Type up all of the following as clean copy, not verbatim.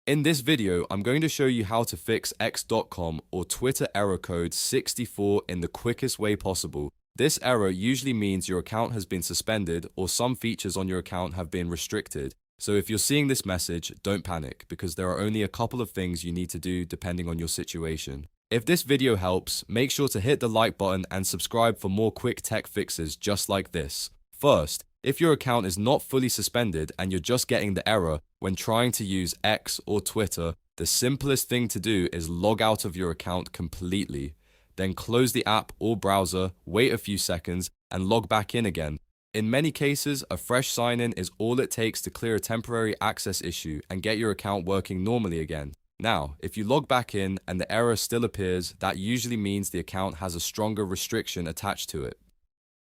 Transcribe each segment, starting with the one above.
In this video, I'm going to show you how to fix x.com or Twitter error code 64 in the quickest way possible. This error usually means your account has been suspended or some features on your account have been restricted. So if you're seeing this message, don't panic because there are only a couple of things you need to do depending on your situation. If this video helps, make sure to hit the like button and subscribe for more quick tech fixes just like this. First, if your account is not fully suspended and you're just getting the error when trying to use X or Twitter, the simplest thing to do is log out of your account completely. Then close the app or browser, wait a few seconds, and log back in again. In many cases, a fresh sign-in is all it takes to clear a temporary access issue and get your account working normally again. Now, if you log back in and the error still appears, that usually means the account has a stronger restriction attached to it.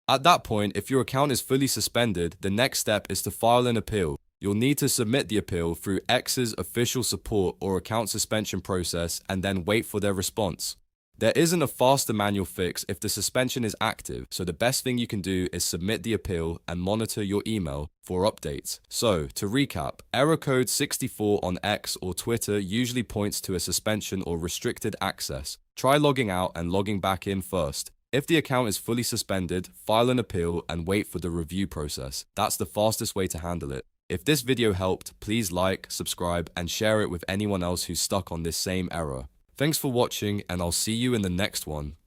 At that point, if your account is fully suspended, the next step is to file an appeal. You'll need to submit the appeal through X's official support or account suspension process and then wait for their response. There isn't a faster manual fix if the suspension is active, so the best thing you can do is submit the appeal and monitor your email for updates. So, to recap, error code 64 on X or Twitter usually points to a suspension or restricted access. Try logging out and logging back in first. If the account is fully suspended, file an appeal and wait for the review process. That's the fastest way to handle it. If this video helped, please like, subscribe, and share it with anyone else who's stuck on this same error. Thanks for watching, and I'll see you in the next one.